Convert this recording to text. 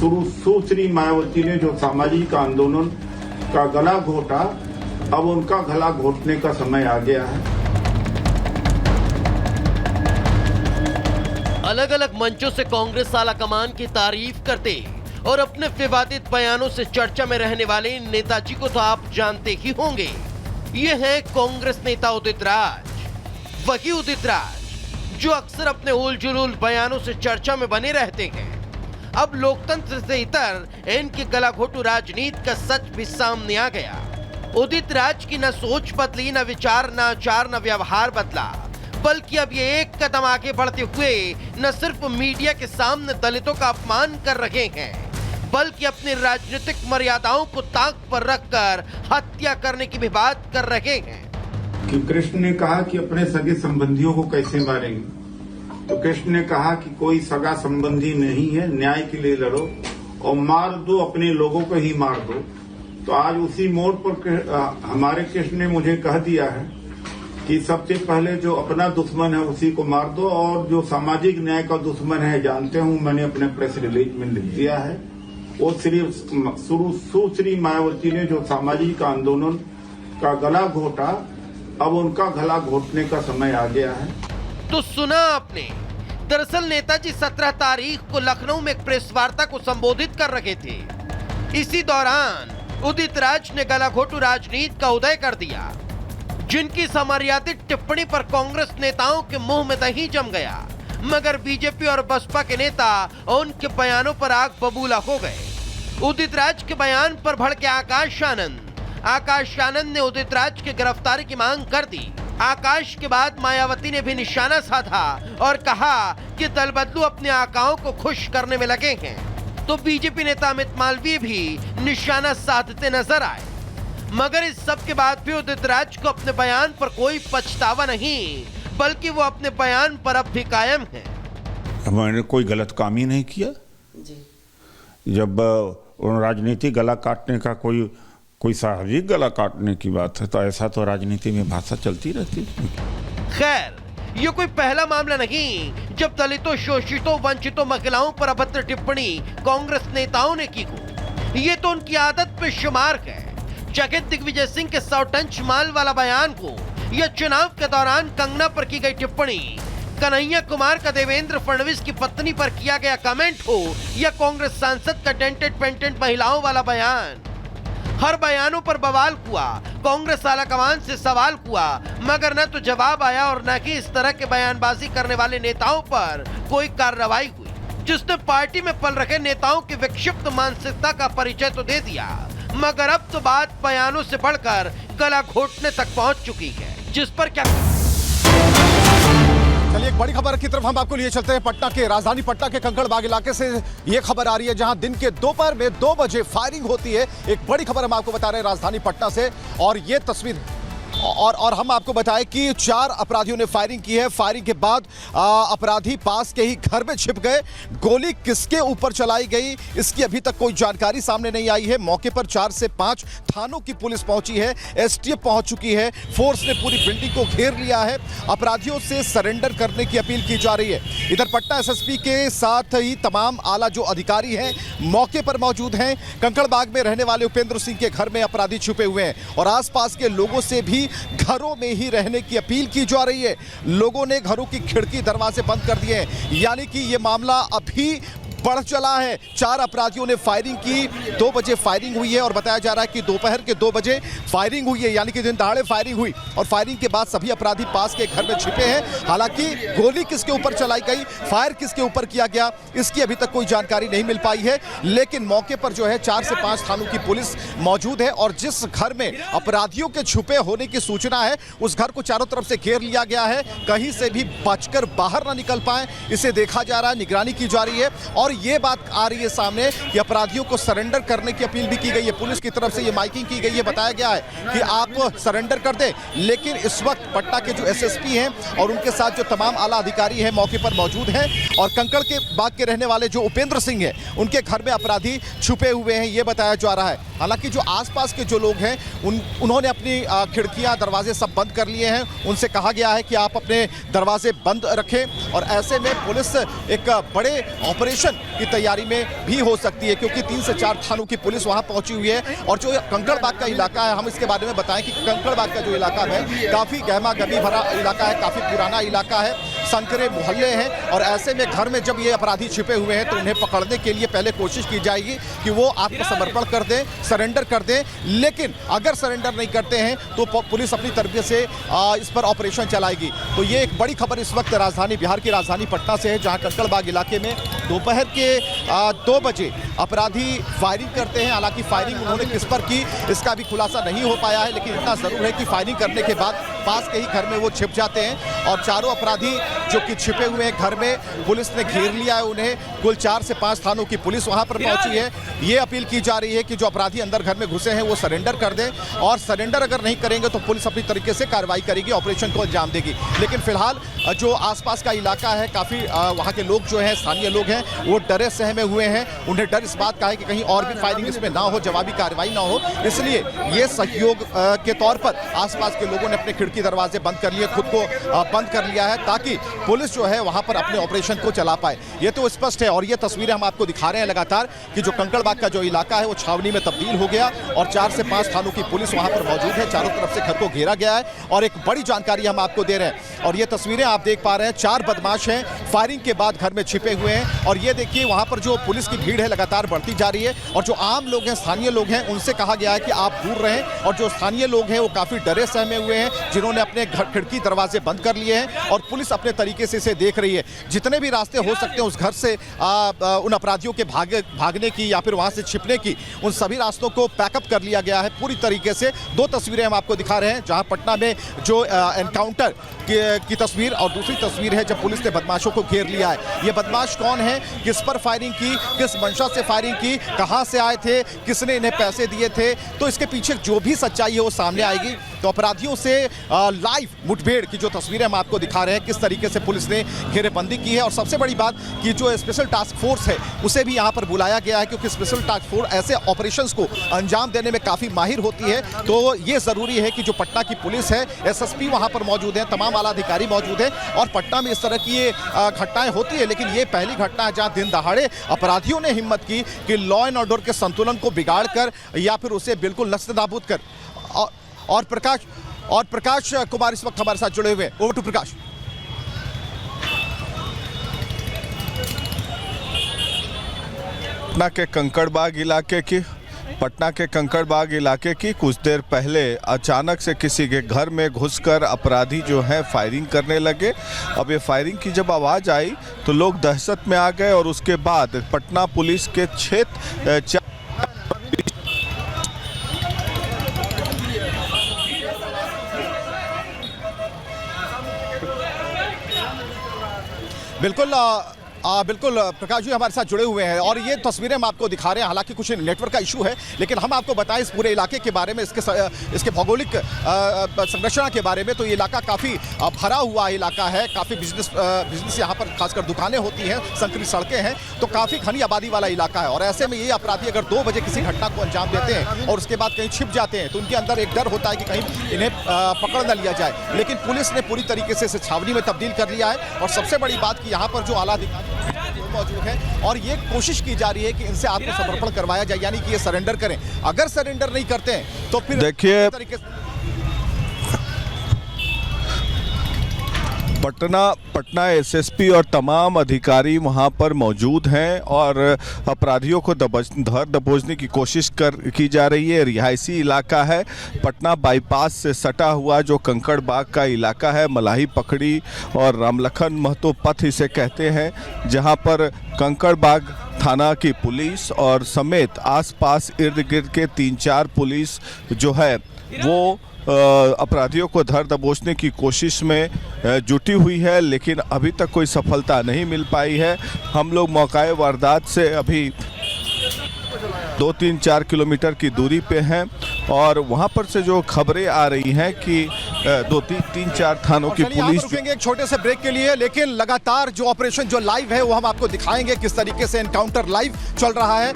सुश्री मायावती ने जो सामाजिक आंदोलन का गला घोटा, अब उनका गला घोटने का समय आ गया है। अलग अलग मंचों से कांग्रेस आलाकमान की तारीफ करते और अपने विवादित बयानों से चर्चा में रहने वाले नेताजी को तो आप जानते ही होंगे। ये है कांग्रेस नेता उदित राज, वही उदित राज जो अक्सर अपने उल जुलूल बयानों से चर्चा में बने रहते हैं। अब लोकतंत्र से इतर इनकी गलाघोटू राजनीति का सच भी सामने आ गया। उदित राज की न सोच बदली, न विचार, न आचार, न व्यवहार बदला, बल्कि अब ये एक कदम आगे बढ़ते हुए न सिर्फ मीडिया के सामने दलितों का अपमान कर रहे हैं, बल्कि अपनी राजनीतिक मर्यादाओं को ताक पर रखकर हत्या करने की भी बात कर रहे हैं। कि कृष्ण ने कहा कि अपने सगे संबंधियों को कैसे मारेंगे, तो कृष्ण ने कहा कि कोई सगा संबंधी नहीं है, न्याय के लिए लड़ो और मार दो, अपने लोगों को ही मार दो। तो आज उसी मोड़ पर हमारे कृष्ण ने मुझे कह दिया है कि सबसे पहले जो अपना दुश्मन है उसी को मार दो, और जो सामाजिक न्याय का दुश्मन है, जानते हूं, मैंने अपने प्रेस रिलीज में लिख दिया है, वो सुश्री मायावती ने जो सामाजिक आंदोलन का गला घोटा, अब उनका गला घोटने का समय आ गया है। तो सुना आपने, दरअसल नेताजी 17 तारीख को लखनऊ में एक प्रेस वार्ता को संबोधित कर रहे थे। इसी दौरान उदित राज ने गलाघोटू राजनीति का उदय कर दिया, जिनकी समर्यादित टिप्पणी पर कांग्रेस नेताओं के मुंह में दही जम गया, मगर बीजेपी और बसपा के नेता उनके बयानों पर आग बबूला हो गए। उदित राज के बयान पर भड़के आकाश आनंद ने उदित राज की गिरफ्तारी की मांग कर दी। आकाश के बाद मायावती ने भी निशाना साधा और कहा कि दल बदलू अपने आकाओं को खुश करने में लगे हैं। तो बीजेपी नेता अमित मालवीय भी निशाना साधते नजर आए, मगर इस सब के बाद भी उदित राज को अपने बयान पर कोई पछतावा नहीं, बल्कि वो अपने बयान पर अब भी कायम है। मैंने कोई गलत काम ही नहीं किया जी। जब राजनीति गला काटने का कोई सार्वजनिक गला काटने की बात है, तो ऐसा तो राजनीति में भाषा चलती रहती है। खैर, ये कोई पहला मामला नहीं जब दलितों, शोषितों, वंचितों, महिलाओं पर अभद्र टिप्पणी कांग्रेस नेताओं ने की हो। ये तो उनकी आदत पे शुमार है। जगत दिग्विजय सिंह के 100 टन माल वाला बयान हो, या चुनाव के दौरान कंगना पर की गई टिप्पणी, कन्हैया कुमार का देवेंद्र फडणवीस की पत्नी पर किया गया कमेंट हो, या कांग्रेस सांसद का डेंटेड पेंटेंट महिलाओं वाला बयान, हर बयानों पर बवाल हुआ। कांग्रेस आलाकमान से सवाल हुआ, मगर न तो जवाब आया और न ही इस तरह के बयानबाजी करने वाले नेताओं पर कोई कार्रवाई हुई, जिसने पार्टी में पल रखे नेताओं की विक्षिप्त मानसिकता का परिचय तो दे दिया, मगर अब तो बात बयानों से बढ़कर गला घोटने तक पहुंच चुकी है, जिस पर क्या। चलिए एक बड़ी खबर की तरफ हम आपको लिए चलते हैं। पटना के राजधानी पटना के कंकड़बाग इलाके से ये खबर आ रही है, जहां दिन के दोपहर में 2 बजे फायरिंग होती है। एक बड़ी खबर हम आपको बता रहे हैं राजधानी पटना से, और ये तस्वीर और हम आपको बताएं कि 4 अपराधियों ने फायरिंग की है। फायरिंग के बाद अपराधी पास के ही घर में छिप गए। गोली किसके ऊपर चलाई गई, इसकी अभी तक कोई जानकारी सामने नहीं आई है। मौके पर 4 से 5 थानों की पुलिस पहुंची है, एसटीएफ पहुंच चुकी है, फोर्स ने पूरी बिल्डिंग को घेर लिया है। अपराधियों से सरेंडर करने की अपील की जा रही है। इधर पटना एसएसपी के साथ ही तमाम आला जो अधिकारी हैं मौके पर मौजूद हैं। कंकड़बाग में रहने वाले उपेंद्र सिंह के घर में अपराधी छुपे हुए हैं और आसपास के लोगों से भी घरों में ही रहने की अपील की जा रही है। लोगों ने घरों की खिड़की दरवाजे बंद कर दिए हैं, यानी कि ये मामला अभी बढ़ चला है। 4 अपराधियों ने फायरिंग की, 2 बजे फायरिंग हुई है और बताया जा रहा है कि दोपहर के 2 बजे फायरिंग हुई है, यानी कि दिन दहाड़े फायरिंग हुई और फायरिंग के बाद सभी अपराधी पास के घर में छिपे हैं। हालांकि गोली किसके ऊपर चलाई गई, फायर किसके ऊपर किया गया, इसकी अभी तक कोई जानकारी नहीं मिल पाई है। लेकिन मौके पर जो है 4 से 5 थानों की पुलिस मौजूद है और जिस घर में अपराधियों के छुपे होने की सूचना है उस घर को चारों तरफ से घेर लिया गया है। कहीं से भी बचकर बाहर ना निकल पाए, इसे देखा जा रहा है, निगरानी की जा रही है। और ये बात आ रही है सामने कि अपराधियों को सरेंडर करने की अपील भी की गई है। पुलिस की तरफ से ये माइकिंग की गई है, बताया गया है कि आप सरेंडर कर दें। लेकिन इस वक्त पटना के जो एसएसपी हैं और उनके साथ जो तमाम आला अधिकारी हैं मौके पर मौजूद हैं और कंकड़ के बाग के रहने वाले जो उपेंद्र सिंह हैं उनके घर में अपराधी छुपे हुए हैं, ये बताया जा रहा है। हालांकि जो आसपास के जो लोग हैं उन्होंने अपनी खिड़कियां दरवाजे सब बंद कर लिए हैं। उनसे कहा गया है कि आप अपने दरवाजे बंद रखें और ऐसे में पुलिस एक बड़े ऑपरेशन की तैयारी में भी हो सकती है, क्योंकि 3 से 4 थानों की पुलिस वहां पहुंची हुई है। और जो कंकड़बाग का इलाका है, हम इसके बारे में बताएं कि कंकड़बाग का जो इलाका है काफ़ी गहमा गहमी भरा इलाका है, काफ़ी पुराना इलाका है, संकरे मोहल्ले हैं और ऐसे में घर में जब ये अपराधी छिपे हुए हैं तो उन्हें पकड़ने के लिए पहले कोशिश की जाएगी कि वो आत्मसमर्पण कर दें, सरेंडर कर दें। लेकिन अगर सरेंडर नहीं करते हैं तो पुलिस अपनी तरफ से इस पर ऑपरेशन चलाएगी। तो ये एक बड़ी खबर इस वक्त राजधानी बिहार की राजधानी पटना से है, जहां कंकड़बाग इलाके में दोपहर के 2 बजे अपराधी फायरिंग करते हैं। हालांकि फायरिंग उन्होंने किस पर की इसका भी खुलासा नहीं हो पाया है, लेकिन इतना जरूर है कि फायरिंग करने के बाद पास के ही घर में वो छिप जाते हैं और चारों अपराधी जो कि छिपे हुए हैं घर में, पुलिस ने घेर लिया है उन्हें। कुल 4 से 5 थानों की पुलिस वहां पर पहुंची है। ये अपील की जा रही है कि जो अपराधी अंदर घर में घुसे हैं वो सरेंडर कर दें और सरेंडर अगर नहीं करेंगे तो पुलिस अपनी तरीके से कार्रवाई करेगी, ऑपरेशन को अंजाम देगी। लेकिन फिलहाल जो आसपास का इलाका है, काफ़ी वहाँ के लोग जो हैं, स्थानीय लोग हैं, वो डरे सहमे हुए हैं। उन्हें डर इस बात का है कि कहीं और भी फायरिंग इसमें ना हो, जवाबी कार्रवाई ना हो, इसलिए ये सहयोग के तौर पर आसपास के लोगों ने अपने खिड़की दरवाजे बंद कर लिए, खुद को बंद कर लिया है ताकि पुलिस जो है वहां पर अपने ऑपरेशन को चला पाए। ये तो स्पष्ट है और ये तस्वीरें हम आपको दिखा रहे हैं लगातार कि जो कंकड़बाग का जो इलाका है वो छावनी में तब्दील हो गया और 4 से 5 थानों की पुलिस वहां पर मौजूद है। चारों तरफ से घर को घेरा गया है और एक बड़ी जानकारी हम आपको दे रहे हैं और ये तस्वीरें आप देख पा रहे हैं। 4 बदमाश हैं, फायरिंग के बाद घर में छिपे हुए हैं और ये देखिए वहां पर जो पुलिस की भीड़ है लगातार बढ़ती जा रही है और जो आम लोग हैं, स्थानीय लोग हैं, उनसे कहा गया है कि आप दूर रहें और जो स्थानीय लोग हैं वो काफी डरे सहमे हुए हैं, जिन्होंने अपने खिड़की दरवाजे बंद कर लिए हैं और पुलिस अपने तरीके से इसे देख रही है। जितने भी रास्ते हो सकते हैं उस घर से उन अपराधियों के भागने की या फिर वहां से छिपने की, उन सभी रास्तों को पैकअप कर लिया गया है पूरी तरीके से। 2 तस्वीरें हम आपको दिखा रहे हैं, जहां पटना में जो एनकाउंटर की तस्वीर और दूसरी तस्वीर है जब पुलिस ने बदमाशों को घेर लिया है। ये बदमाश कौन है, किस पर फायरिंग की, किस मंशा से फायरिंग की, कहां से आए थे, किसने इन्हें पैसे दिए थे, तो इसके पीछे जो भी सच्चाई है वो सामने आएगी। तो अपराधियों से लाइव मुठभेड़ की जो तस्वीरें हम आपको दिखा रहे हैं, किस तरीके से पुलिस ने घेरेबंदी की है और सबसे बड़ी बात कि जो स्पेशल टास्क फोर्स है उसे भी यहां पर बुलाया गया है, क्योंकि स्पेशल टास्क फोर्स ऐसे ऑपरेशंस को अंजाम देने में काफी माहिर होती है। तो ये जरूरी है कि जो पटना की पुलिस है, एसएसपी वहां पर मौजूद है, तमाम आला अधिकारी मौजूद हैं और पटना में इस तरह की ये घटनाएं होती है, लेकिन ये पहली घटना है जहां दिन दहाड़े अपराधियों ने हिम्मत की कि लॉ एंड ऑर्डर के संतुलन को बिगाड़ कर या फिर उसे बिल्कुल नस्तानाबूद कर। और प्रकाश कुमार इस वक्त हमारे साथ जुड़े हुए हैं। ओवर टू प्रकाश। पटना के कंकड़बाग इलाके की कुछ देर पहले अचानक से किसी के घर में घुसकर अपराधी जो है फायरिंग करने लगे। अब ये फायरिंग की जब आवाज़ आई तो लोग दहशत में आ गए और उसके बाद पटना पुलिस के क्षेत्र बिल्कुल प्रकाश जी हमारे साथ जुड़े हुए हैं और ये तस्वीरें हम आपको दिखा रहे हैं। हालांकि कुछ नेटवर्क का इशू है, लेकिन हम आपको बताएं इस पूरे इलाके के बारे में, इसके भौगोलिक संरचना के बारे में। तो ये इलाका काफ़ी भरा हुआ इलाका है, काफ़ी बिजनेस यहाँ पर खासकर दुकानें होती हैं, संकरी सड़कें हैं, तो काफ़ी घनी आबादी वाला इलाका है। और ऐसे में ये अपराधी अगर 2 बजे किसी घटना को अंजाम देते हैं और उसके बाद कहीं छिप जाते हैं तो उनके अंदर एक डर होता है कि कहीं इन्हें पकड़ न लिया जाए। लेकिन पुलिस ने पूरी तरीके से इसे छावनी में तब्दील कर लिया है और सबसे बड़ी बात कि यहाँ पर जो आला अधिकारी मौजूद है और ये कोशिश की जा रही है कि इनसे आत्मसमर्पण करवाया जाए, यानी कि ये सरेंडर करें। अगर सरेंडर नहीं करते हैं तो फिर देखिए पटना एसएसपी और तमाम अधिकारी वहां पर मौजूद हैं और अपराधियों को धर दबोचने की कोशिश की जा रही है। रिहायशी इलाका है, पटना बाईपास से सटा हुआ जो कंकड़बाग का इलाका है, मलाही पकड़ी और रामलखन महतो पथ इसे कहते हैं, जहां पर कंकड़बाग थाना की पुलिस और समेत आसपास इर्द गिर्द के 3-4 पुलिस जो है वो अपराधियों को धर दबोचने की कोशिश में जुटी हुई है, लेकिन अभी तक कोई सफलता नहीं मिल पाई है। हम लोग मौके वारदात से अभी 2-3-4 किलोमीटर की दूरी पे हैं और वहाँ पर से जो खबरें आ रही हैं कि 2-3-4 थानों की पुलिस रुकेंगे एक छोटे से ब्रेक के लिए, लेकिन लगातार जो ऑपरेशन जो लाइव है वो हम आपको दिखाएंगे किस तरीके से एनकाउंटर लाइव चल रहा है।